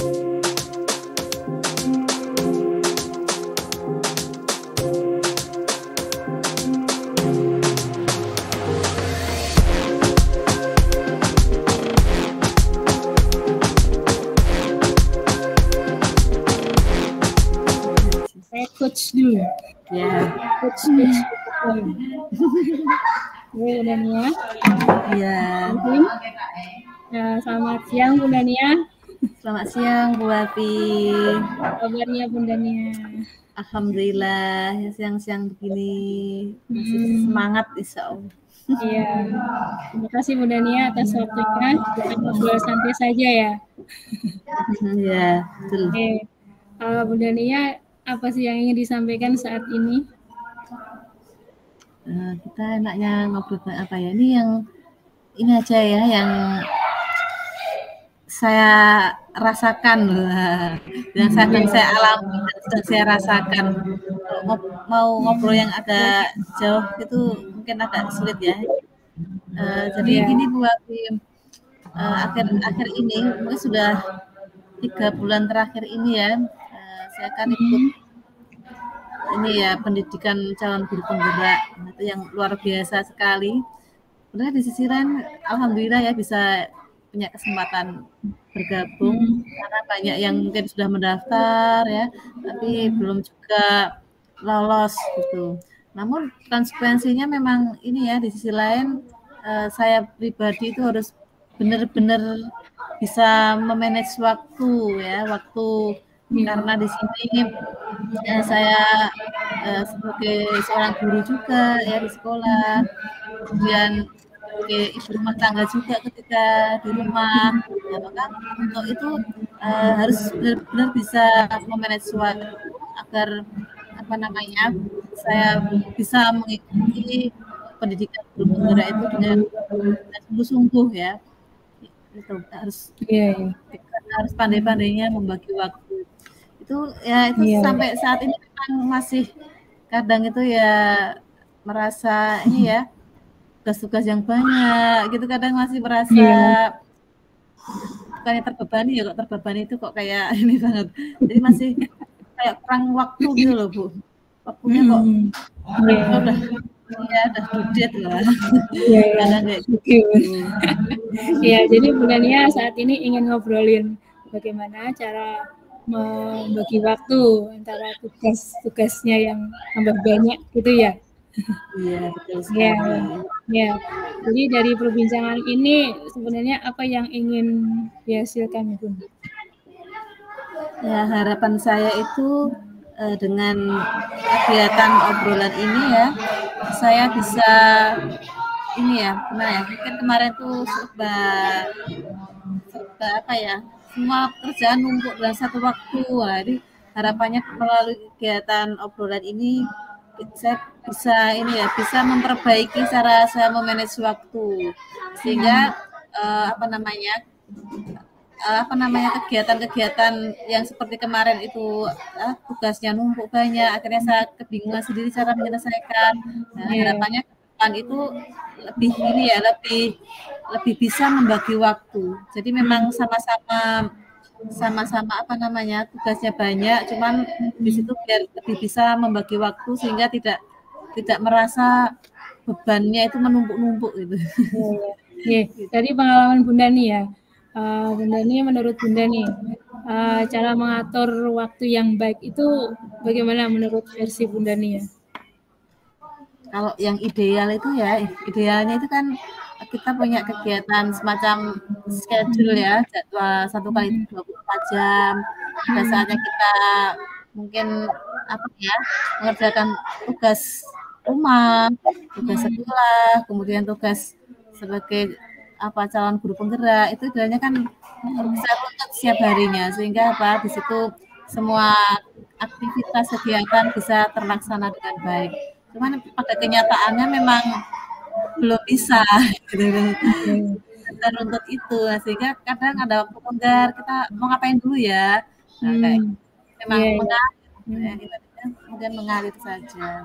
Saya coach dulu. Ya. Coach. Bu Dania. Iya. Selamat siang Bu Dania. Selamat siang Bu Api. Kabarnya Bu Dania? Alhamdulillah, ya siang-siang begini masih semangat insya Allah. Iya. Terima kasih Bu Dania atas waktunya. Kita ngobrol santai saja ya. Iya, betul. Bu Dania, apa sih yang ingin disampaikan saat ini? Kita enaknya ngobrol apa ya? Ini yang ini aja ya, yang saya rasakan, yang saya alami dan sedang saya rasakan. Mau ngobrol yang agak jauh itu mungkin agak sulit ya. Jadi gini Bu Api, akhir ini mungkin sudah 3 bulan terakhir ini ya, saya kan ikut ini ya pendidikan calon guru penggerak, itu yang luar biasa sekali. Sebenarnya di sisi lain alhamdulillah ya bisa punya kesempatan bergabung karena banyak yang mungkin sudah mendaftar ya, tapi belum juga lolos gitu. Namun konsekuensinya memang ini ya, di sisi lain saya pribadi itu harus benar-benar bisa memanage waktu ya, karena di sini saya sebagai seorang guru juga ya di sekolah, kemudian sebagai ibu rumah tangga juga ketika di rumah, ya, maka untuk itu harus benar-benar bisa memanage waktu agar saya bisa mengikuti pendidikan guru penggerak itu dengan sungguh-sungguh ya. Itu harus pandai-pandainya membagi waktu. Itu sampai saat ini memang masih kadang itu ya merasa ini ya, tugas-tugas yang banyak gitu, kadang masih merasa bukannya terbebani ya, kok terbebani itu kok kayak ini banget. Jadi masih kayak kurang waktu gitu loh Bu. Waktunya kok udah dudet lah. Kadang kayak gitu. Ya, jadi Bu Dania saat ini ingin ngobrolin bagaimana cara membagi waktu antara tugas-tugasnya yang tambah banyak gitu ya. Iya, betul sekali. Ya. Jadi dari perbincangan ini sebenarnya apa yang ingin dihasilkan, Bu? Ya, harapan saya itu dengan kegiatan obrolan ini ya, saya bisa ini ya, gimana ya? Mungkin kemarin tuh serba apa ya? Semua kerjaan numpuk dalam satu waktu. Jadi harapannya melalui kegiatan obrolan ini saya bisa memperbaiki cara saya memanage waktu, sehingga kegiatan-kegiatan yang seperti kemarin itu tugasnya numpuk banyak, akhirnya saya kebingungan sendiri cara menyelesaikan. Harapannya ke depan itu lebih bisa membagi waktu. Jadi memang sama-sama tugasnya banyak, cuman di situ biar lebih bisa membagi waktu sehingga tidak merasa bebannya itu menumpuk-numpuk gitu. Dari pengalaman Bunda nih ya, Bunda nih, menurut Bunda nih, cara mengatur waktu yang baik itu bagaimana menurut versi Bunda nih ya? Kalau yang idealnya itu kan kita punya kegiatan semacam schedule ya, jadwal 1 kali 24 jam. Pada saatnya kita mungkin mengerjakan tugas rumah, tugas sekolah, kemudian tugas sebagai calon guru penggerak, itu idealnya kan bisa runtut setiap harinya, sehingga di situ semua aktivitas kegiatan bisa terlaksana dengan baik. Cuman pada kenyataannya memang belum bisa gitu. Dan runtut itu, sehingga kadang ada waktu longgar, kita mau ngapain dulu ya, memang mengalir, kemudian mengalir saja.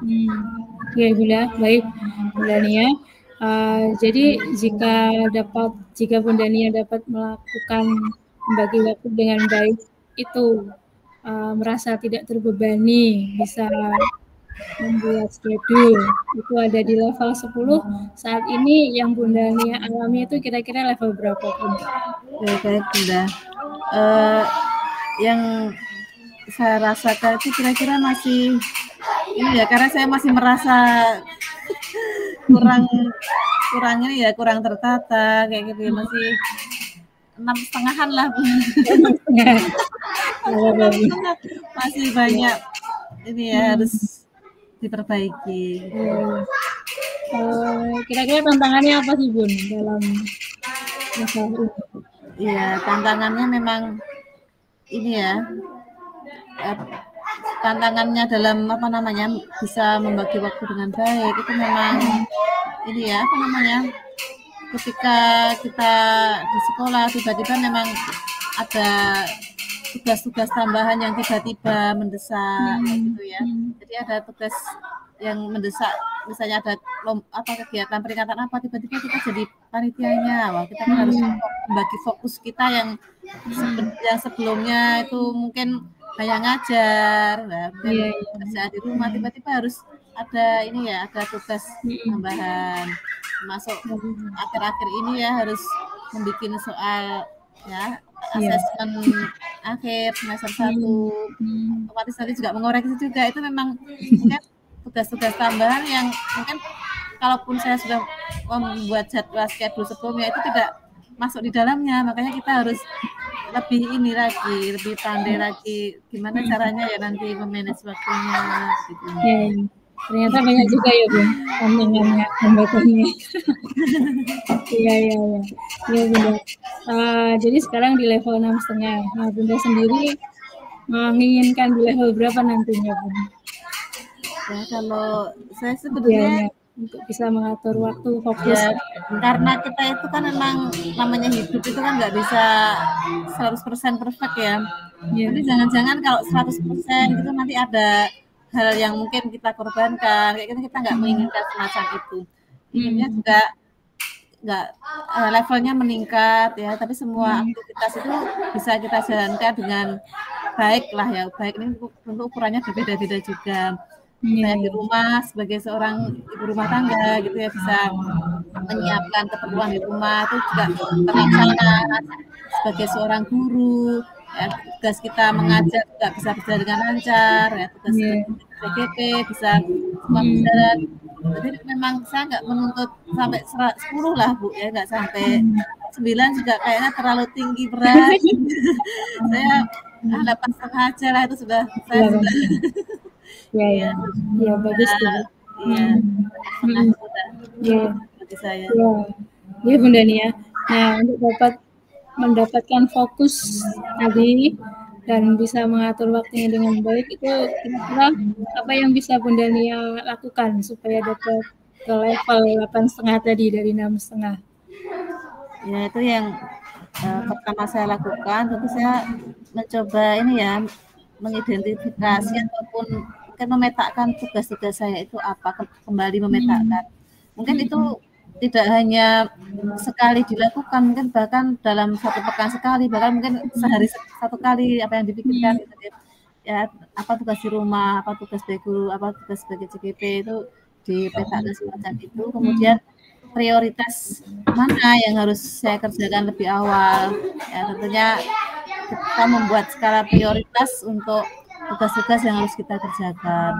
Ya Bunda, baik Bunda Nia. Jadi jika Bunda Nia dapat melakukan membagi waktu dengan baik itu merasa tidak terbebani, bisa membuat schedule itu ada di level 10. Saat ini yang Bunda Nia alami itu kira-kira level berapa pun? Baik Bunda. Yang saya rasakan itu kira-kira masih ini ya, karena saya masih merasa kurang ini ya, kurang tertata kayak gitu ya, masih 6,5-an lah Bu. Masih banyak ini ya, harus diperbaiki. Kira-kira tantangannya apa sih Bun dalam masalah ini? Iya, tantangannya memang ini ya, tantangannya dalam apa namanya, bisa membagi waktu dengan baik itu memang ini ya, apa namanya, ketika kita di sekolah tiba-tiba memang ada tugas-tugas tambahan yang tiba-tiba mendesak gitu ya. Jadi ada tugas yang mendesak, misalnya ada kegiatan peringatan apa, tiba-tiba kita jadi panitianya. Wah, kita kan harus membagi fokus kita yang sebelumnya itu mungkin hanya ngajar, kerja di rumah, tiba-tiba harus ada ini ya, ada tugas tambahan. Termasuk akhir-akhir ini ya harus membuat soal ya asesmen akhir semester 1. Otomatis nanti juga mengoreksi juga. Itu memang mungkin tugas-tugas tambahan yang mungkin kalaupun saya sudah membuat jadwal schedule sebelumnya itu tidak masuk di dalamnya. Makanya kita harus lebih ini lagi, lebih pandai lagi gimana caranya ya nanti memanage waktunya gitu. Ternyata banyak juga ya Bun tantangannya, hambatannya. Iya Bunda. Jadi sekarang di level 6,5. Nah Bunda sendiri menginginkan di level berapa nantinya Bun? Ya kalau saya sebetulnya untuk bisa mengatur waktu fokus ya, karena kita itu kan memang namanya hidup itu kan nggak bisa 100% perfect ya. Jadi jangan-jangan kalau 100% gitu nanti ada hal yang mungkin kita korbankan, kayak gitu kita nggak menginginkan semacam itu. Inginnya juga nggak levelnya meningkat ya, tapi semua aktivitas itu bisa kita jalankan dengan baik lah ya. Baik ini tentu ukurannya berbeda-beda juga. Saya di rumah sebagai seorang ibu rumah tangga gitu ya, bisa menyiapkan keperluan di rumah itu juga terlaksana. Sebagai seorang guru ya, tugas kita mengajar juga bisa berjalan dengan lancar ya, tugas PGP bisa semua berjalan. Jadi memang saya nggak menuntut sampai 10 lah Bu ya, nggak sampai 9 juga kayaknya terlalu tinggi berat. Saya 8,5 aja lah, itu sudah saya sudah ya bagus tuh. Bagi saya. Ya Bunda Nia. Nah untuk mendapatkan fokus tadi dan bisa mengatur waktunya dengan baik, itu kira-kira apa yang bisa Bunda Nia lakukan supaya dapat ke level 8,5 tadi dari 6,5? Ya itu yang pertama saya lakukan, tentu saya mencoba ini ya, mengidentifikasi ataupun mungkin memetakan tugas-tugas saya itu apa, kembali memetakan. Mungkin itu tidak hanya sekali dilakukan, mungkin bahkan dalam 1 pekan sekali, bahkan mungkin sehari 1 kali apa yang dipikirkan gitu ya, apa tugas di rumah, apa tugas sebagai guru, apa tugas sebagai CGP, itu dipetakan semacam itu. Kemudian prioritas mana yang harus saya kerjakan lebih awal ya, tentunya kita membuat skala prioritas untuk tugas-tugas yang harus kita kerjakan.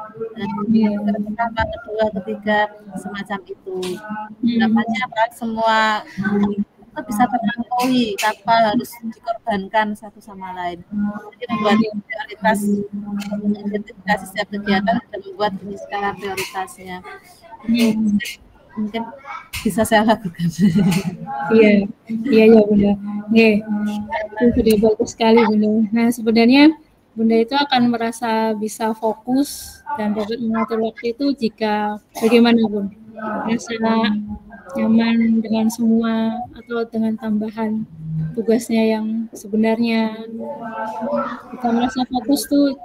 Pertama, kedua, ketiga, semacam itu. Harapannya apa? Semua itu bisa terlampaui tanpa harus dikorbankan satu sama lain. Jadi membuat prioritas, identifikasi setiap kegiatan dan membuat ini skala prioritasnya. Mungkin bisa saya lakukan. Iya Bunda. Itu sudah bagus sekali Bunda. Nah sebenarnya Bunda itu akan merasa bisa fokus dan dapat mengatur waktu itu jika bagaimana Bun? Merasa nyaman dengan semua atau dengan tambahan tugasnya yang sebenarnya kita merasa fokus tuh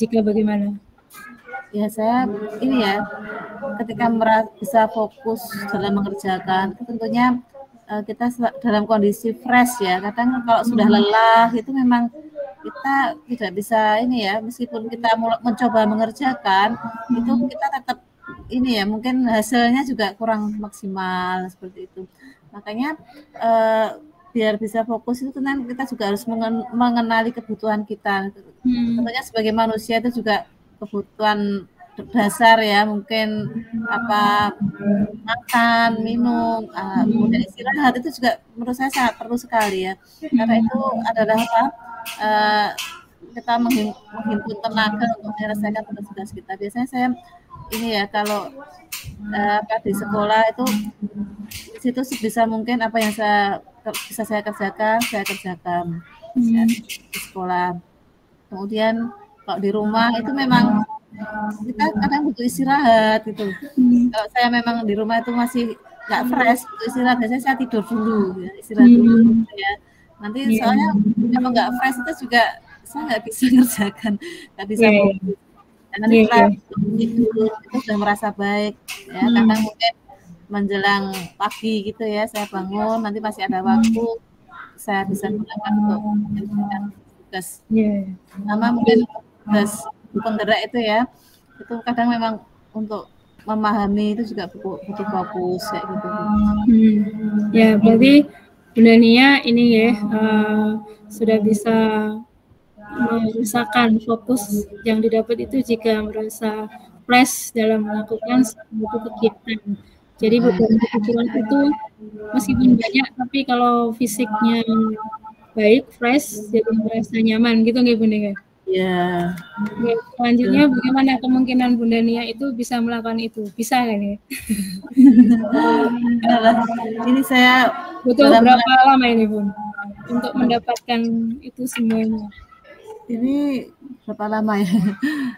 jika bagaimana? Ya saya ini ya, ketika bisa fokus dalam mengerjakan, tentunya kita dalam kondisi fresh ya. Kadang kalau sudah lelah itu memang kita tidak bisa ini ya, meskipun kita mencoba mengerjakan itu kita tetap ini ya, mungkin hasilnya juga kurang maksimal seperti itu. Makanya biar bisa fokus itu kan kita juga harus mengenali kebutuhan kita. Tentunya sebagai manusia itu juga kebutuhan dasar ya, mungkin apa makan, minum, kemudian istirahat itu juga menurut saya sangat perlu sekali ya. Karena itu adalah apa? Kita menghimpun tenaga untuk menyelesaikan tugas-tugas kita. Biasanya saya ini ya kalau di sekolah itu di situ sebisa mungkin apa yang bisa saya kerjakan ya, di sekolah. Kemudian kalau di rumah itu memang kita kadang butuh istirahat gitu. Kalau saya memang di rumah itu masih nggak fresh, butuh istirahat, biasanya saya tidur dulu ya, istirahat dulu ya. Nanti soalnya kalau nggak fresh itu juga saya nggak bisa ngerjakan, nggak bisa fokus. Dan nanti setelah tidur itu sudah merasa baik ya. Kadang mungkin menjelang pagi gitu ya, saya bangun nanti masih ada waktu, saya bisa gunakan untuk mengerjakan tugas. Sama mungkin tugas penggerak itu ya, itu kadang memang untuk memahami itu juga butuh fokus kayak gitu. Ya berarti Bunda Nia ini ya sudah bisa merasakan fokus yang didapat itu jika merasa fresh dalam melakukan suatu kegiatan. Jadi beban pikiran itu meskipun banyak, tapi kalau fisiknya baik, fresh, jadi merasa nyaman gitu nggak Bunda? Ya. Selanjutnya bagaimana kemungkinan Bunda Nia itu bisa melakukan itu? Bisa nggak nih? Ini saya butuh berapa lama ini Bun untuk mendapatkan itu semuanya? Ini berapa lama ya?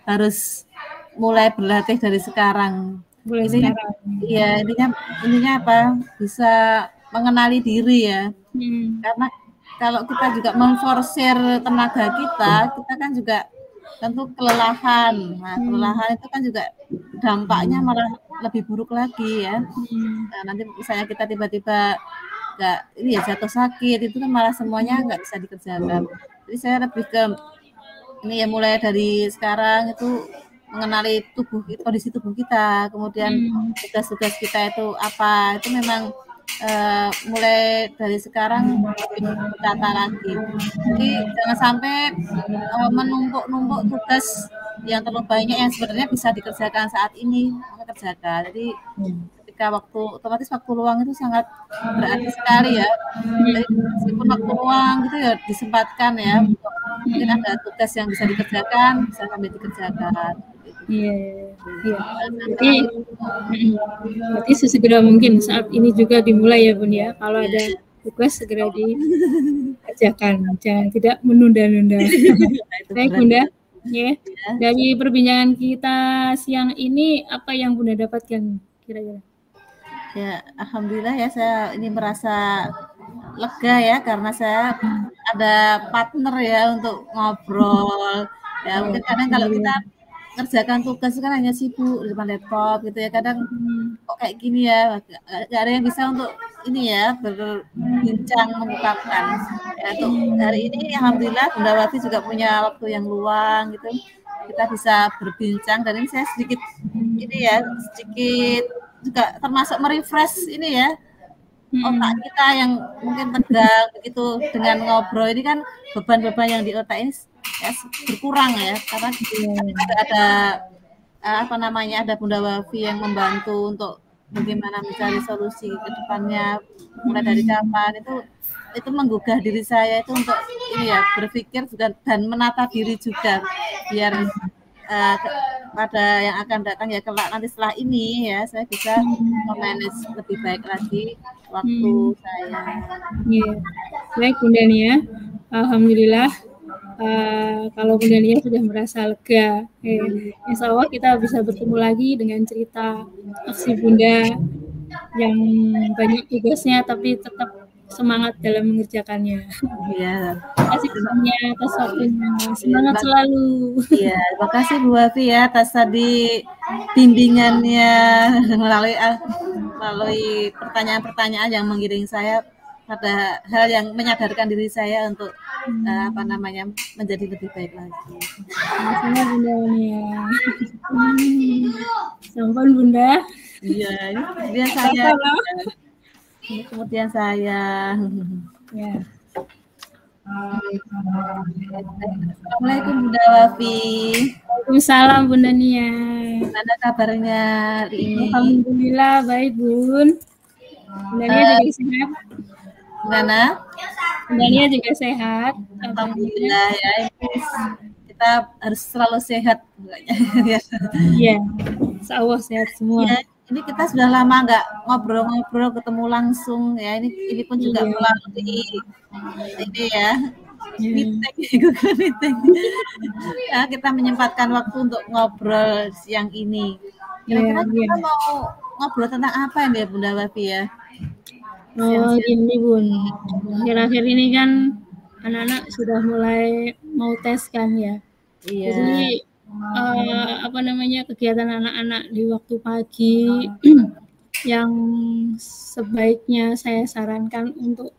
Harus mulai berlatih dari sekarang. Iya, intinya apa? Bisa mengenali diri ya. Karena kalau kita juga memforsir tenaga kita kan juga tentu kelelahan. Nah, kelelahan itu kan juga dampaknya malah lebih buruk lagi ya. Nah, nanti misalnya kita tiba-tiba jatuh sakit, itu kan malah semuanya nggak bisa dikerjakan. Jadi saya lebih ke ini ya, mulai dari sekarang itu mengenali kondisi tubuh kita, kemudian tugas-tugas kita itu apa, itu memang mulai dari sekarang ditata lagi. Jadi jangan sampai menumpuk tugas yang terlalu banyak yang sebenarnya bisa dikerjakan saat ini, maka kerjakan. Jadi ketika otomatis waktu luang itu sangat berarti sekali ya. Jadi meskipun waktu luang gitu ya disempatkan ya, mungkin ada tugas yang bisa dikerjakan, bisa sambil dikerjakan. Iya. Berarti sesegera mungkin saat ini juga dimulai ya Bun ya. Kalau ada tugas segera dikerjakan, jangan tidak menunda-nunda. Baik Bunda. Ya. Dari perbincangan kita siang ini, apa yang Bunda dapatkan kira-kira? Ya, alhamdulillah ya, saya ini merasa lega ya karena saya ada partner ya untuk ngobrol. Ya, mungkin kadang kalau kita kerjakan tugas kan hanya sibuk di depan laptop gitu ya, kadang kok kayak gini ya, nggak ada yang bisa untuk ini ya berbincang, mengungkapkan ya. Untuk hari ini alhamdulillah Bunda Wafi juga punya waktu yang luang gitu, kita bisa berbincang, dan ini saya sedikit juga termasuk merefresh ini ya otak kita yang mungkin tegang begitu. Dengan ngobrol ini kan beban-beban yang di otak ini ya berkurang ya, karena ada ada Bunda Wafi yang membantu untuk bagaimana mencari solusi ke depannya, mulai dari kapan itu menggugah diri saya itu untuk ini ya, berpikir juga dan menata diri juga biar pada yang akan datang ya, kelak nanti setelah ini ya saya bisa memanage lebih baik lagi waktu saya. Baik Bunda Nia, alhamdulillah kalau Bunda Nia sudah merasa lega, insya Allah kita bisa bertemu lagi dengan cerita aksi Bunda yang banyak tugasnya tapi tetap semangat dalam mengerjakannya. Iya. Terima kasih banyak atas waktunya. Semangat selalu. Iya, terima kasih Bu Wafi ya atas tadi bimbingannya melalui melalui pertanyaan-pertanyaan yang mengiring saya pada hal yang menyadarkan diri saya untuk menjadi lebih baik lagi. Sama Bunda ya. Sampun Bunda. Iya, ini kemudian saya. Ini kemudian saya. Ya. Assalamualaikum Bunda Wafi. Waalaikumsalam Bunda Nia. Gimana kabarnya hari ini? Alhamdulillah baik Bun. Bunda Nia juga sehat. Gimana? Bunda Nia juga sehat. Alhamdulillah ya. Kita harus selalu sehat. Iya. Insyaallah sehat semua. Ya, ini kita sudah lama nggak ngobrol-ngobrol, ketemu langsung ya. Ini pun juga melalui ini ya. Meeting, Google Meeting. Ya, kita menyempatkan waktu untuk ngobrol siang ini. Kira-kira kita mau ngobrol tentang apa ya Bunda Wafi ya? Oh ini Bun, akhir-akhir ini kan anak-anak sudah mulai mau tes kan ya. Iya. Jadi kegiatan anak-anak di waktu pagi yang sebaiknya saya sarankan untuk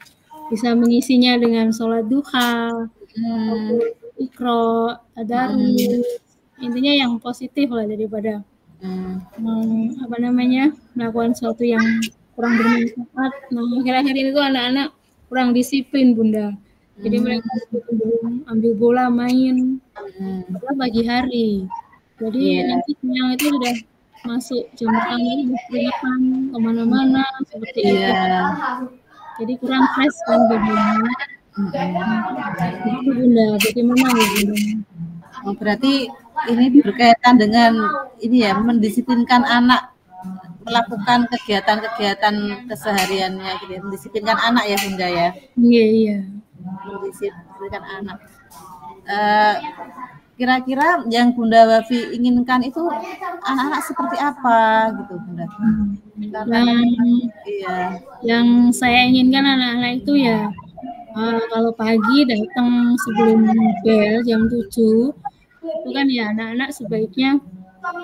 bisa mengisinya dengan sholat duha, Iqra, tadarus, intinya yang positif lah daripada melakukan sesuatu yang kurang bermanfaat. Nah, akhir-akhir ini tuh anak-anak kurang disiplin Bunda. Jadi mereka belum ambil bola main pagi hari. Jadi nanti siang itu sudah masuk jam pertama itu berkeringetan kemana-mana seperti itu. Jadi kurang fresh kan badannya. Itu Bunda, bagaimana Bunda? Oh, berarti ini berkaitan dengan ini ya, mendisiplinkan anak melakukan kegiatan-kegiatan kesehariannya gitu ya. Mendisiplinkan anak ya Bunda ya. Iya. Mendisiplinkan anak. Kira-kira yang Bunda Wafi inginkan itu anak-anak seperti apa gitu Bunda? Yang saya inginkan anak-anak itu ya kalau pagi datang sebelum bel jam 7 itu kan ya anak-anak sebaiknya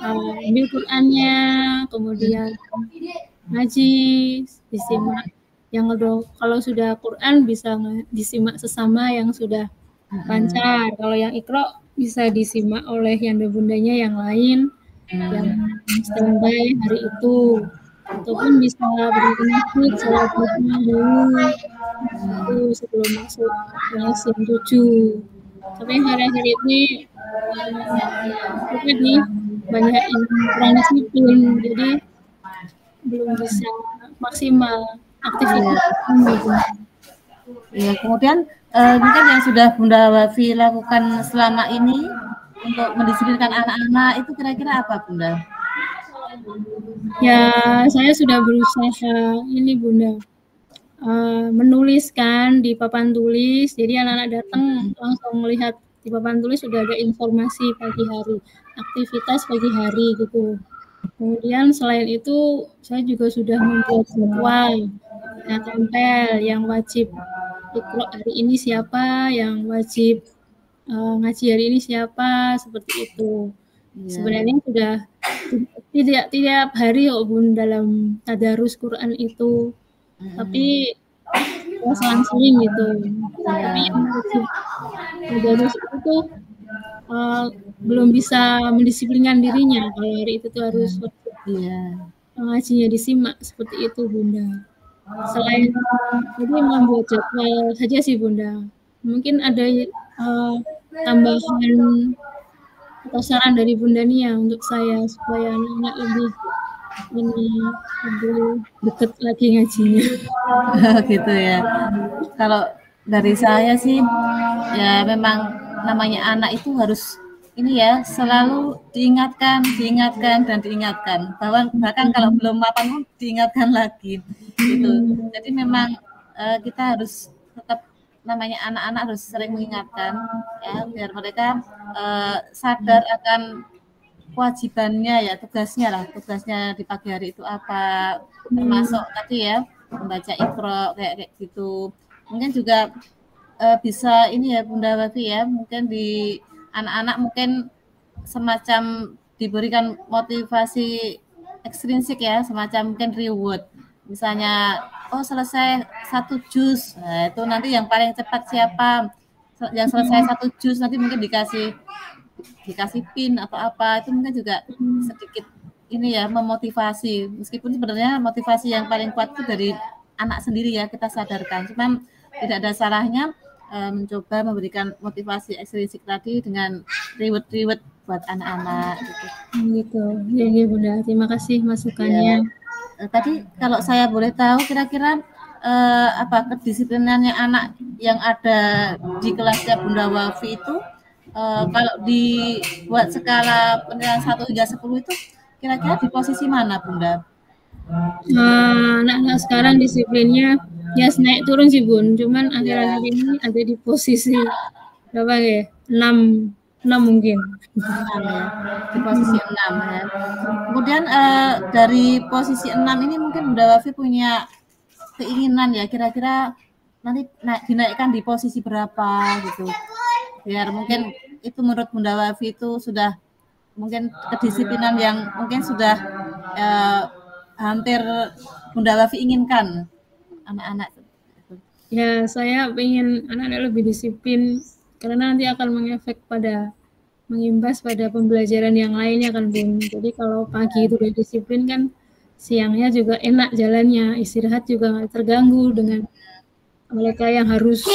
ambil Qur'annya, kemudian ngaji, disimak. Yang kedua, kalau sudah Qur'an bisa disimak sesama yang sudah lancar. Kalau yang Iqra bisa disimak oleh yang bundanya yang lain yang standby hari itu, ataupun bisa berhenti masjid sholat dulu itu sebelum masuk kelas jam 7. Tapi hari-hari ini banyak yang kurang disiplin, jadi belum bisa maksimal aktivitas. Ya, kemudian mungkin yang sudah Bunda Wafi lakukan selama ini untuk mendisiplinkan anak-anak itu kira-kira apa Bunda? Ya, saya sudah berusaha ini Bunda, menuliskan di papan tulis, jadi anak-anak datang langsung melihat di papan tulis sudah ada informasi pagi hari, aktivitas pagi hari gitu. Kemudian selain itu saya juga sudah membuat jadwal yang tempel, yang wajib Iqra hari ini siapa, yang wajib ngaji hari ini siapa, seperti itu. Sebenarnya sudah tidak tiap hari Bun dalam tadarus Quran itu, tapi selang-seling gitu. Tapi yang wajib tadarus itu tuh belum bisa mendisiplinkan dirinya. Kalau hari itu tuh harus ngajinya disimak seperti itu Bunda. Selain jadi membuat jadwal saja sih Bunda. Mungkin ada tambahan atau saran dari Bunda Nia untuk saya supaya anak-anak lebih dekat lagi ngajinya. Gitu ya. Kalau dari saya sih ya memang namanya anak itu harus ini ya selalu diingatkan bahkan kalau belum mapan pun diingatkan lagi gitu. Jadi memang kita harus tetap namanya anak-anak harus sering mengingatkan ya biar mereka sadar akan kewajibannya ya tugasnya di pagi hari itu apa, termasuk tadi ya membaca Iqra kayak gitu. Mungkin juga bisa ini ya Bunda Wafi ya, mungkin di anak-anak mungkin semacam diberikan motivasi ekstrinsik ya, semacam mungkin reward. Misalnya, oh selesai 1 juz, nah, itu nanti yang paling cepat siapa? Yang selesai 1 juz nanti mungkin dikasih pin atau apa, itu mungkin juga sedikit ini ya memotivasi. Meskipun sebenarnya motivasi yang paling kuat itu dari anak sendiri ya, kita sadarkan. Cuman tidak ada salahnya mencoba memberikan motivasi ekstrinsik tadi dengan reward buat anak-anak gitu. Gitu. Ya, Bunda. Terima kasih masukannya. Tadi kalau saya boleh tahu kira-kira apa kedisiplinannya anak yang ada di kelasnya Bunda Wafi itu kalau dibuat skala penilaian 1 hingga 10 itu kira-kira di posisi mana Bunda? Anak-anak sekarang disiplinnya ya naik turun sih Bun, cuman akhir-akhir ini ada di posisi berapa ya? 6 mungkin. 6 ya. Di posisi 6 ya. Kemudian dari posisi 6 ini mungkin Bunda Wafi punya keinginan ya kira-kira nanti dinaikkan di posisi berapa gitu. Biar mungkin itu menurut Bunda Wafi itu sudah mungkin kedisiplinan yang mungkin sudah hampir Bunda Wafi inginkan anak-anak. Ya, saya ingin anak-anak lebih disiplin karena nanti akan mengimbas pada pembelajaran yang lainnya kan Bun. Jadi kalau pagi itu udah disiplin kan siangnya juga enak jalannya, istirahat juga nggak terganggu dengan mereka yang harus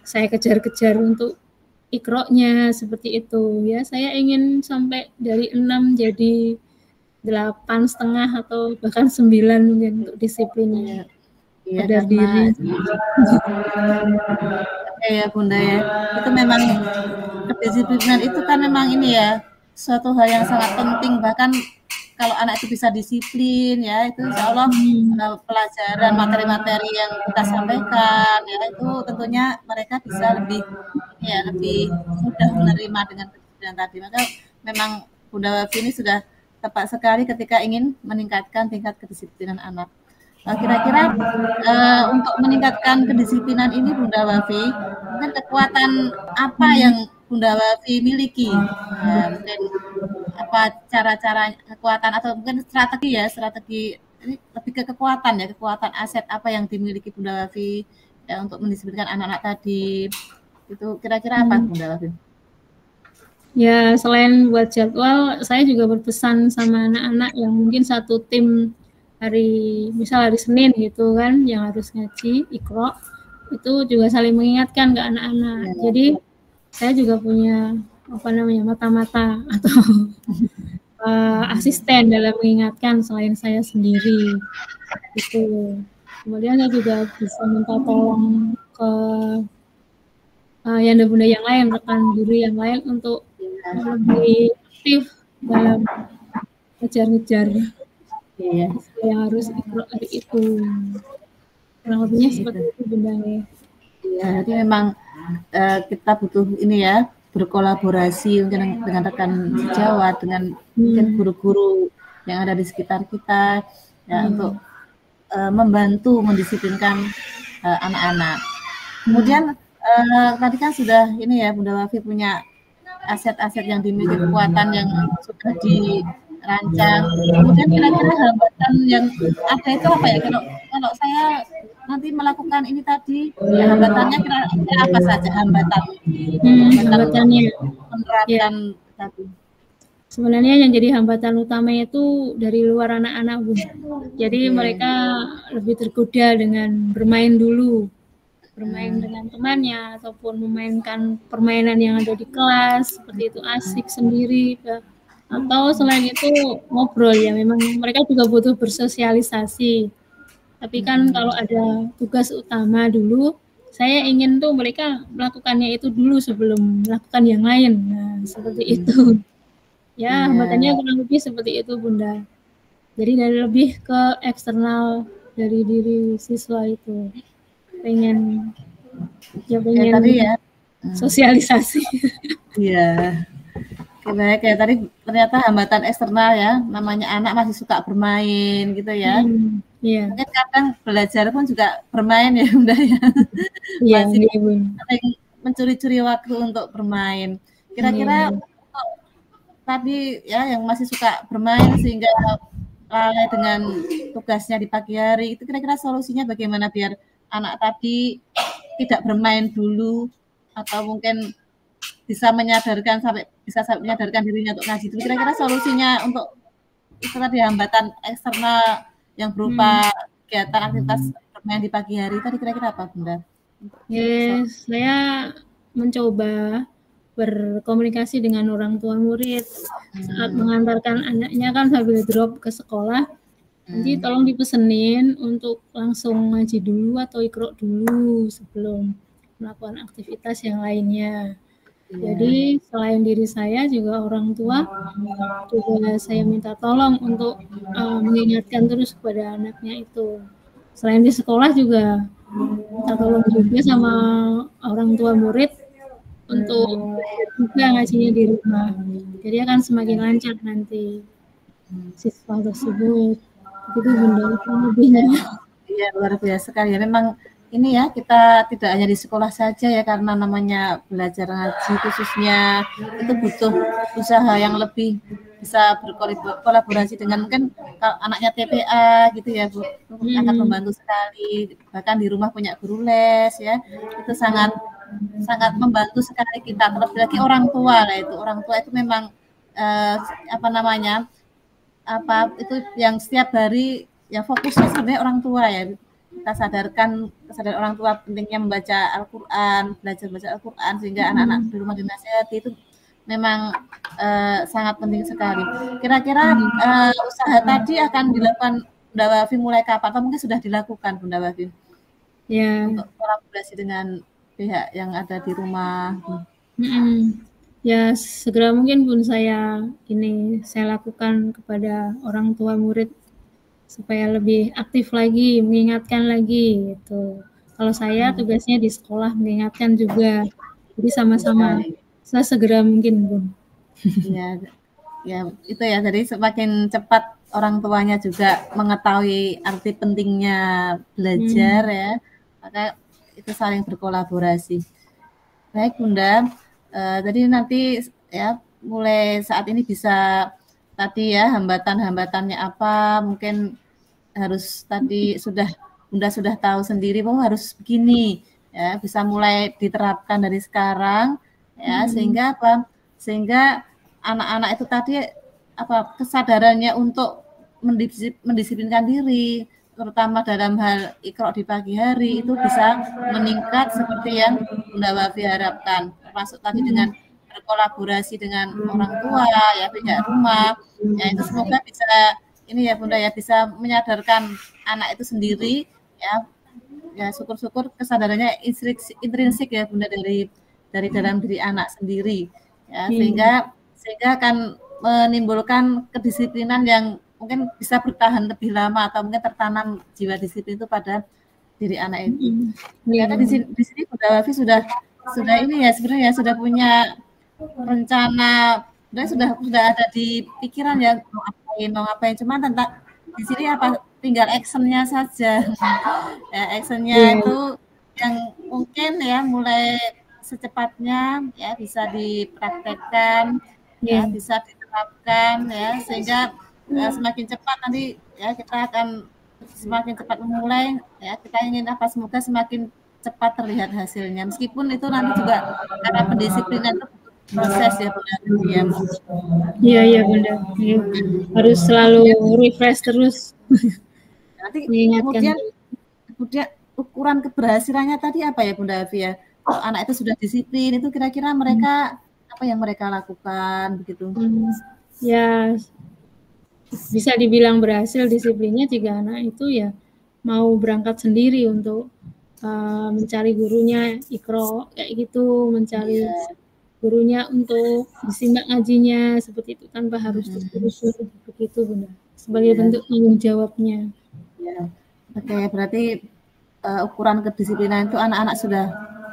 saya kejar-kejar untuk ikroknya seperti itu. Ya, saya ingin sampai dari 6 jadi 8,5 atau bahkan 9 mungkin untuk disiplinnya. Iya, Sadar diri. Oke ya Bunda ya. Itu memang kedisiplinan itu kan memang ini ya suatu hal yang sangat penting, bahkan kalau anak itu bisa disiplin ya itu insya Allah pelajaran materi-materi yang kita sampaikan ya itu tentunya mereka bisa lebih mudah menerima dengan kedisiplinan tadi. Maka memang Bunda Wafi ini sudah tepat sekali ketika ingin meningkatkan tingkat kedisiplinan anak. Kira-kira untuk meningkatkan kedisiplinan ini Bunda Wafi, mungkin kekuatan apa yang Bunda Wafi miliki? Mungkin apa cara-cara kekuatan atau mungkin strategi ini lebih ke kekuatan aset apa yang dimiliki Bunda Wafi ya, untuk mendisiplinkan anak-anak tadi. Itu kira-kira apa Bunda Wafi? Ya, selain buat jadwal, saya juga berpesan sama anak-anak yang mungkin satu tim misal hari Senin gitu kan, yang harus ngaji, ikro, itu juga saling mengingatkan ke anak-anak. Jadi saya juga punya mata-mata atau asisten dalam mengingatkan selain saya sendiri. Gitu. Kemudian saya juga bisa minta tolong ke yang bunda yang lain, rekan guru yang lain untuk lebih aktif dalam ngejar-ngejar. Iya. Yang harus ikro itu kurang lebihnya seperti itu Bunda ya. Iya, jadi memang kita butuh ini ya berkolaborasi dengan rekan sejawat dengan mungkin guru-guru yang ada di sekitar kita ya untuk membantu mendisiplinkan anak-anak. Kemudian tadi kan sudah ini ya Bunda Wafi punya aset-aset yang dimiliki, kekuatan yang sudah dirancang. Kemudian kira-kira hambatan yang ada itu apa ya? Kalau saya nanti melakukan ini tadi, ya hambatannya kira-kira apa saja hambatannya menerapkan tadi? Sebenarnya yang jadi hambatan utama itu dari luar anak-anak Bu. Jadi mereka lebih tergoda dengan bermain dulu. Bermain dengan temannya ataupun memainkan permainan yang ada di kelas seperti itu asik sendiri atau selain itu ngobrol ya, memang mereka juga butuh bersosialisasi. Tapi kan kalau ada tugas utama dulu, saya ingin tuh mereka melakukannya itu dulu sebelum melakukan yang lain. Nah, seperti itu. Ya, hambatannya kurang lebih seperti itu Bunda. Jadi dari lebih ke eksternal dari diri siswa itu. Pengen tadi ya sosialisasi. Iya. Baik ya, tadi ternyata hambatan eksternal ya, namanya anak masih suka bermain gitu ya. Iya. Mungkin kadang belajar pun juga bermain ya Bunda ya. Masih sering mencuri-curi waktu untuk bermain. Kira-kira tadi ya yang masih suka bermain sehingga lalai dengan tugasnya di pagi hari, itu kira-kira solusinya bagaimana biar anak tadi tidak bermain dulu atau mungkin bisa menyadarkan dirinya untuk ngaji dulu. Kira-kira solusinya untuk itu tadi hambatan eksternal yang berupa kegiatan aktivitas bermain di pagi hari tadi kira-kira apa Bunda? Yes, saya mencoba berkomunikasi dengan orang tua murid saat mengantarkan anaknya kan sambil drop ke sekolah. Nanti tolong dipesenin untuk langsung ngaji dulu atau ikro dulu sebelum melakukan aktivitas yang lainnya. Jadi selain diri saya juga orang tua juga saya minta tolong untuk mengingatkan terus kepada anaknya itu. Selain di sekolah juga minta tolong juga sama orang tua murid untuk juga ngajinya di rumah. Jadi akan semakin lancar nanti siswa tersebut. Itu Bunda lebihnya. Iya, luar biasa sekali ya. Memang ini ya, kita tidak hanya di sekolah saja ya, karena namanya belajar ngaji khususnya itu butuh usaha yang lebih, bisa berkolaborasi dengan mungkin kalau anaknya TPA gitu ya Bu, akan membantu sekali. Bahkan di rumah punya guru les ya, itu sangat membantu sekali kita. Terlebih lagi orang tua lah, itu orang tua itu memang itu yang setiap hari ya fokusnya sebenarnya orang tua ya. Kita kesadaran orang tua pentingnya membaca Al-Quran, belajar baca Al-Quran sehingga anak-anak di rumah dinasihati itu memang sangat penting sekali. Kira-kira usaha tadi akan dilakukan Bunda Wafi mulai kapan? Atau mungkin sudah dilakukan Bunda Wafi? Ya. Untuk kolaborasi dengan pihak yang ada di rumah. Ya segera mungkin pun saya lakukan kepada orang tua murid supaya lebih aktif lagi, mengingatkan lagi gitu. Kalau saya tugasnya di sekolah mengingatkan juga. Jadi sama-sama segera mungkin Bun. Ya itu ya. Jadi semakin cepat orang tuanya juga mengetahui arti pentingnya belajar ya, maka itu saling berkolaborasi. Baik Bunda, jadi nanti ya mulai saat ini bisa tadi ya hambatan-hambatannya apa, mungkin harus tadi Bunda sudah tahu sendiri bahwa harus begini ya, bisa mulai diterapkan dari sekarang ya, sehingga sehingga anak-anak itu tadi kesadarannya untuk mendisiplinkan diri, terutama dalam hal ikro di pagi hari itu bisa meningkat seperti yang Bunda Wafi harapkan, termasuk tadi dengan berkolaborasi dengan orang tua ya, pihak rumah ya, itu semoga bisa ini ya Bunda ya, bisa menyadarkan anak itu sendiri ya syukur-syukur kesadarannya intrinsik ya Bunda dari dalam diri anak sendiri ya, sehingga akan menimbulkan kedisiplinan yang mungkin bisa bertahan lebih lama atau mungkin tertanam jiwa disiplin itu pada diri anak itu. Ternyata di sini Bunda Wafi sudah ini ya sebenarnya sudah punya rencana, sudah ada di pikiran ya mau ngapain, cuma tentang di sini tinggal actionnya saja. Ya, actionnya itu yang mungkin ya mulai secepatnya ya bisa dipraktekkan, ya bisa diterapkan ya, sehingga semakin cepat nanti ya kita akan semakin cepat memulai ya, kita ingin semoga semakin cepat terlihat hasilnya, meskipun itu nanti juga karena pendisiplinan itu proses ya Bunda. Iya Bunda. Harus selalu refresh terus. Nanti kemudian ukuran keberhasilannya tadi apa ya Bunda Afi ya? Kalau anak itu sudah disiplin, itu kira-kira mereka apa yang mereka lakukan begitu? Ya bisa dibilang berhasil disiplinnya jika anak itu ya mau berangkat sendiri untuk mencari gurunya ikro kayak gitu, mencari gurunya untuk disimak ngajinya seperti itu tanpa harus terus-terusan begitu Bunda, sebagai bentuk tanggung jawabnya. Ya. Oke, berarti ukuran kedisiplinan itu anak-anak sudah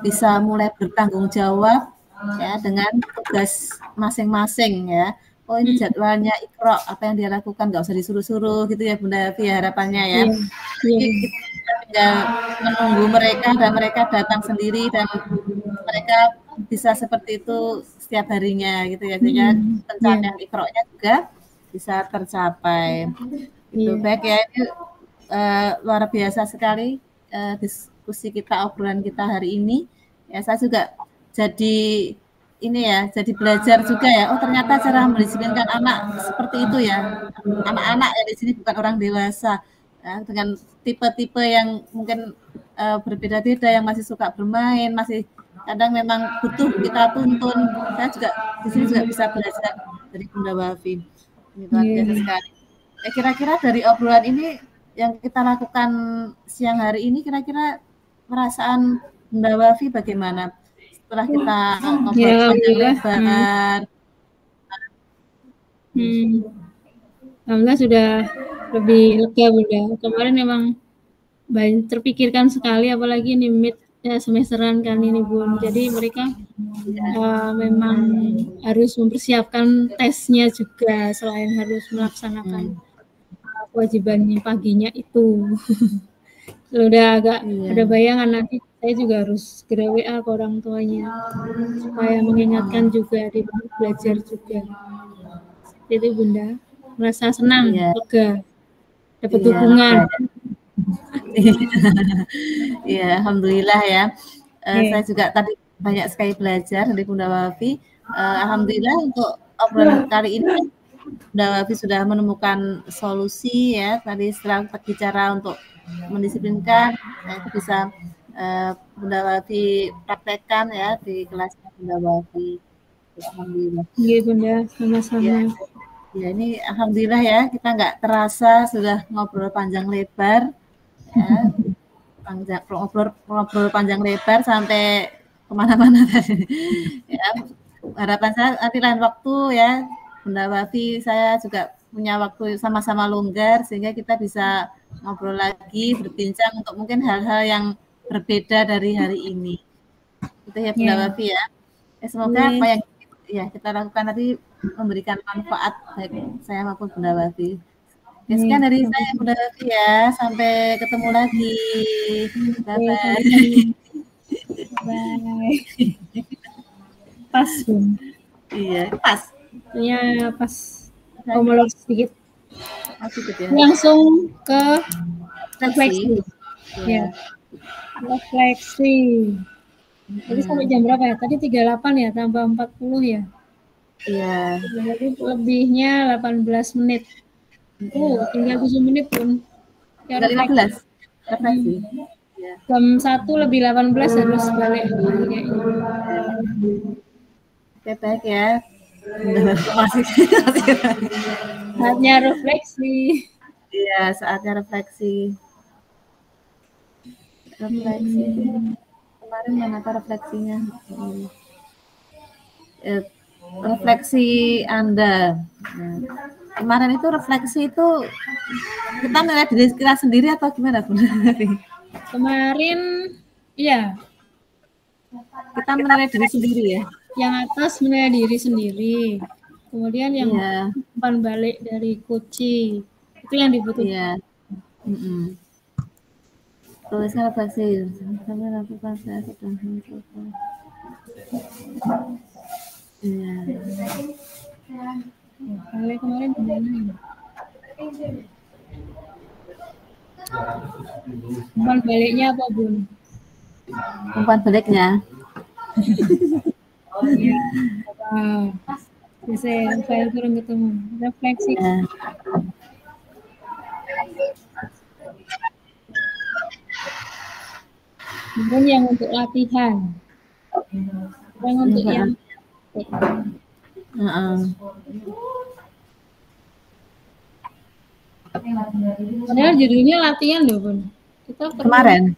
bisa mulai bertanggung jawab ya dengan tugas masing-masing ya. Oh ini jadwalnya ikro, apa yang dia lakukan nggak usah disuruh-suruh gitu ya Bunda Afi harapannya ya. Jadi kita tinggal menunggu mereka dan mereka datang sendiri dan mereka bisa seperti itu setiap harinya gitu ya, sehingga pencapaian ikro-nya juga bisa tercapai. Itu Iya. baik ya, ini luar biasa sekali diskusi kita, obrolan kita hari ini. Ya, saya juga jadi ini ya, jadi belajar juga ya. Oh, ternyata cara mendisiplinkan anak seperti itu ya. Anak-anak ya di sini bukan orang dewasa. Ya, dengan tipe-tipe yang mungkin berbeda-beda, yang masih suka bermain, masih kadang memang butuh kita tuntun. Saya juga di sini juga bisa belajar dari Bunda Wafi. Ini luar biasa Iya. sekali. Kira-kira dari obrolan ini yang kita lakukan siang hari ini, kira-kira perasaan Bunda Wafi bagaimana? Setelah kita Ya, ngobrol panjang alhamdulillah. lebar. Alhamdulillah sudah lebih lega Bunda. Kemarin memang banyak terpikirkan sekali, apalagi ini mid semesteran kan ini Bun. Jadi mereka memang harus mempersiapkan tesnya juga selain harus melaksanakan kewajibannya paginya itu. Udah agak ada bayangan nanti saya juga harus segera WA ke orang tuanya supaya mengingatkan juga di belajar juga. Itu Bunda merasa senang, Iya, lega, dapat iya, dukungan. Iya, alhamdulillah ya. Saya Yeah. juga tadi banyak sekali belajar dari Bunda Wafi. Alhamdulillah untuk obrolan kali ini Bunda Wafi sudah menemukan solusi ya. Tadi setelah bicara untuk mendisiplinkan, itu bisa Bunda Wafi praktekkan ya di kelasnya Bunda Wafi. Alhamdulillah. Iya Bunda, sama-sama. Ya, ya ini alhamdulillah ya kita nggak terasa sudah ngobrol panjang lebar. Ya, ngobrol panjang lebar sampai kemana-mana tadi. Ya, harapan saya nanti lain waktu ya, Bunda Wafi, saya juga punya waktu sama-sama longgar sehingga kita bisa ngobrol lagi, berbincang untuk mungkin hal-hal yang berbeda dari hari ini. Itu ya Bunda Wafi ya. Semoga apa yang ya kita lakukan tadi memberikan manfaat baik saya maupun Bunda Wafi. Ya, sekian dari saya Bunda Wafi ya. Sampai ketemu lagi. Bye-bye. Bye. Pas Bun. Iya, pas. Ya pas omolog sedikit. Sedikit ya. Langsung ke refleksi. Ya. Refleksi. Jadi sampai jam berapa ya? Tadi 38 ya, tambah 40 ya? Iya. Jadi lebihnya 18 menit. Tinggal 7 menit pun. Ya, 15. Refleksi. Jam 1 lebih 18 harus balik. Oke, baik ya. Masih. Saatnya refleksi. Iya, saatnya refleksi. Refleksi. Kemarin mana refleksinya? Refleksi Anda. Kemarin itu refleksi itu kita melihat diri kita sendiri atau gimana Bunda? Kemarin iya. Kita menilai diri sendiri ya. Yang atas menilai diri sendiri. Kemudian yang umpan balik dari coaching. Itu yang dibutuhkan. Iya. Tuliskan refleksi. Kami lakukan saya sedang mencoba. Iya. Kemarin gimana? Umpan baliknya apa Bun? Umpan baliknya. Iya. Saya file turun ketemu. Refleksi. Kemudian yang untuk latihan. Yang untuk yang padahal judulnya latihan loh Bun. Kita kemarin.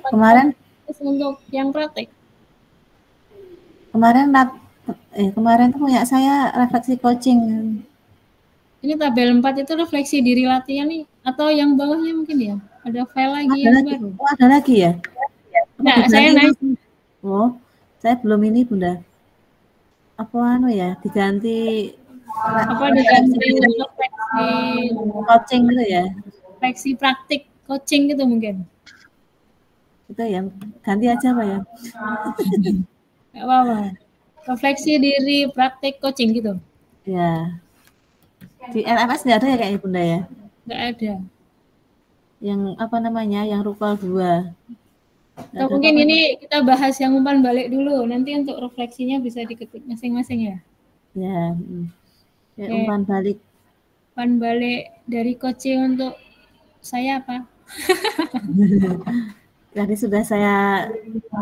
Kemarin untuk yang praktek. Kemarin tuh punya saya refleksi coaching. Ini tabel 4 itu refleksi diri latihan nih atau yang bawahnya mungkin ya? Ada file lagi yang baru. Oh, ada lagi ya? Nah, saya naik. Oh, saya belum ini Bunda. Apa ya? Diganti refleksi coaching gitu ya? Refleksi praktik coaching gitu mungkin. Itu ya, ganti aja Pak ya. Nggak apa-apa. Refleksi diri praktik coaching gitu. Ya. Di LMS nggak ada ya kayaknya Bunda ya? Nggak ada. Yang apa namanya? Yang rupal 2. Atau mungkin ini kita bahas yang umpan balik dulu. Nanti untuk refleksinya bisa diketik masing-masing ya. Ya, Oke. umpan balik. Umpan balik dari Coach untuk saya apa? Tadi sudah saya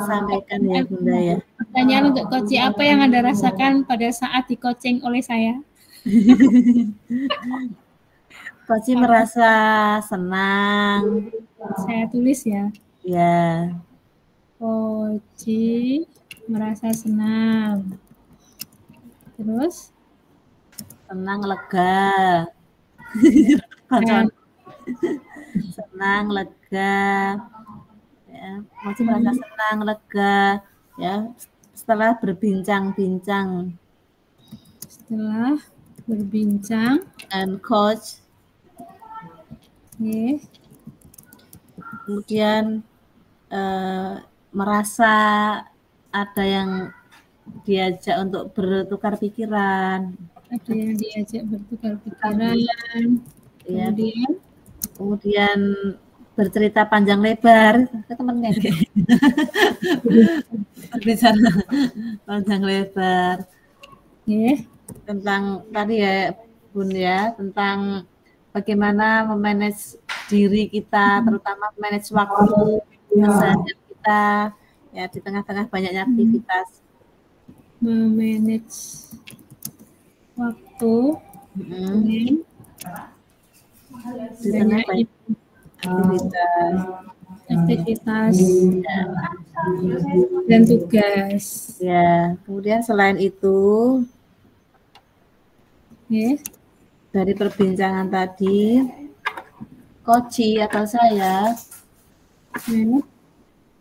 sampaikan ya Bunda ya. Pertanyaan untuk Coach, apa yang Anda rasakan pada saat di-coaching oleh saya? Coach merasa senang. Saya tulis ya. Ya. Coach merasa senang. Terus? Senang, lega. Senang, lega. Ya, Coach merasa senang, lega. Ya, setelah berbincang-bincang. Setelah berbincang dengan Coach. Yes. Kemudian merasa ada yang diajak untuk bertukar pikiran. Ada yang diajak bertukar pikiran. Ya. Kemudian bercerita panjang lebar ke temennya. Berbicara panjang lebar. Yeah. Tentang tadi ya Bun ya, tentang bagaimana memanage diri kita, terutama manage waktu keseharian kita ya di tengah-tengah banyaknya aktivitas. Memanage waktu di tengah banyak aktivitas dan tugas. Ya, kemudian selain itu dari perbincangan tadi, Coach atau saya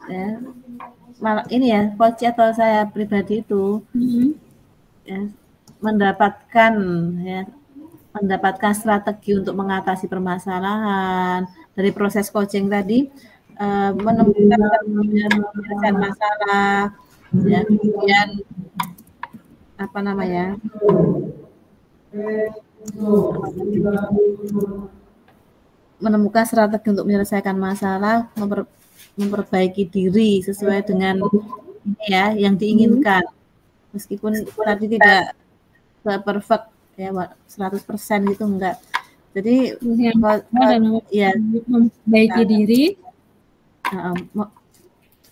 ya, malah ini ya, Coach atau saya pribadi itu ya, mendapatkan strategi untuk mengatasi permasalahan dari proses coaching tadi, menemukan penyelesaian masalah, ya, kemudian apa namanya, menemukan strategi untuk menyelesaikan masalah, memperbaiki diri sesuai dengan ya yang diinginkan, meskipun tadi tidak perfect ya 100% gitu enggak. Jadi ya memperbaiki diri.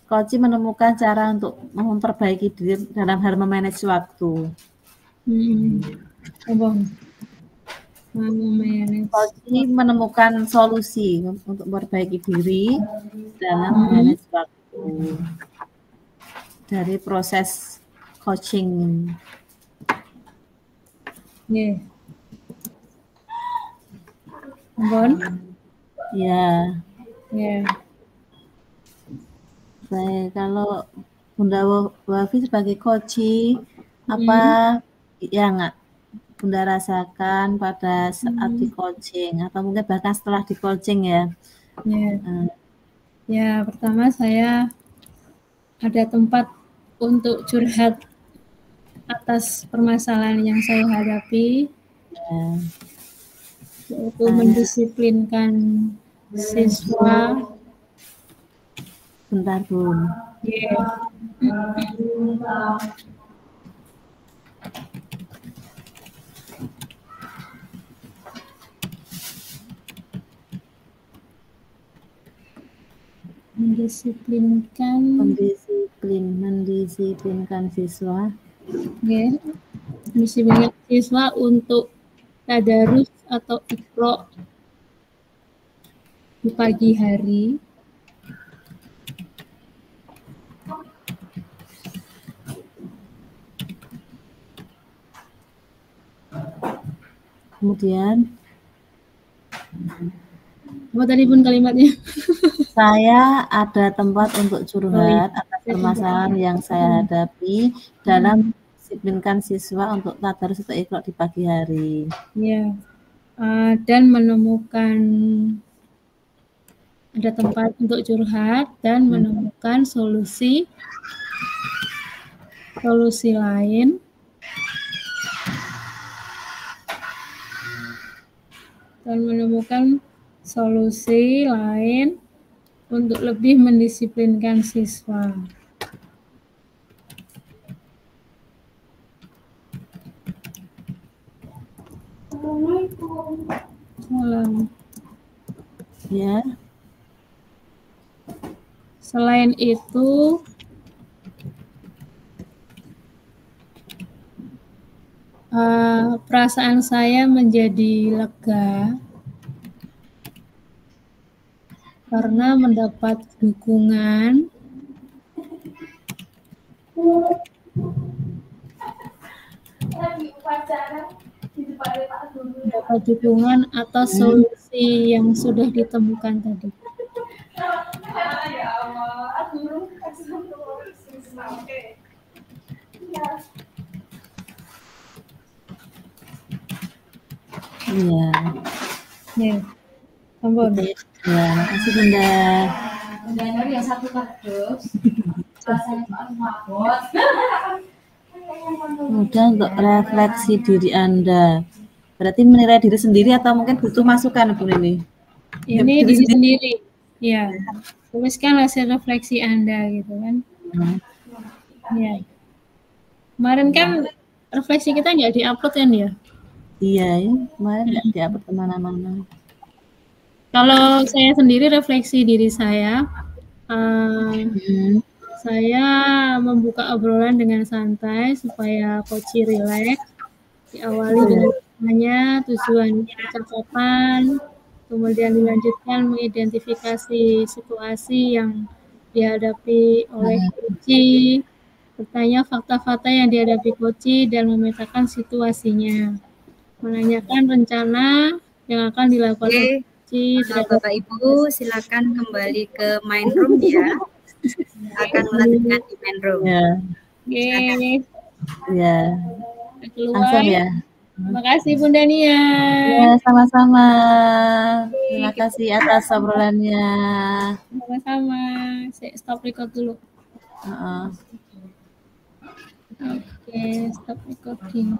Coach menemukan cara untuk memperbaiki diri dalam hal memanage waktu. Coach menemukan solusi untuk memperbaiki diri dalam memanage waktu dari proses coaching. Yeah. Bon? Ya. Yeah. Baik, kalau Bunda Wafi sebagai coach, apa yang Bunda rasakan pada saat di coaching atau mungkin bahkan setelah di coaching ya? Ya, pertama saya ada tempat untuk curhat atas permasalahan yang saya hadapi, yaitu mendisiplinkan siswa. Bentar Bun. Mendisiplinkan siswa. Mendisiplinkan siswa untuk tadarus atau iqra di pagi hari. Kemudian apa tadi Bun kalimatnya? Saya ada tempat untuk curhat atas permasalahan yang saya hadapi dalam mendisiplinkan siswa untuk tadarus atau iqra di pagi hari. Ya, dan menemukan ada tempat untuk curhat dan menemukan solusi lain dan menemukan solusi lain untuk lebih mendisiplinkan siswa. Salam. Ya. Selain itu, perasaan saya menjadi lega karena mendapat dukungan atas solusi yang sudah ditemukan tadi. Iya. Ya, Ambon. Ya, makasih Bunda. Bunda Nur yang satu kardus. Rasanya soal mabot. Mudah untuk refleksi diri Anda. Berarti menilai diri sendiri atau mungkin butuh masukan Bu ini? Ini diri sendiri. Ya. Tuliskan hasil refleksi Anda gitu kan. Ya. Kemarin kan refleksi kita nggak diupload kan ya? Iya, ya. Kemarin nggak diupload kemana-mana. Kalau saya sendiri refleksi diri saya, saya membuka obrolan dengan santai supaya coach rileks. Diawali dengan tanya tujuan percakapan, kemudian dilanjutkan mengidentifikasi situasi yang dihadapi oleh coach, bertanya fakta-fakta yang dihadapi coach dan memetakan situasinya, menanyakan rencana yang akan dilakukan. Bapak Ibu silakan kembali ke main room ya. Akan melanjutkan di main room. Ya. Oke. Ya. Langsung ya. Terima kasih Bunda Nia. Ya, sama-sama. Terima kasih atas obrolannya. Sama-sama. Saya stop record dulu. Oke, stop recording.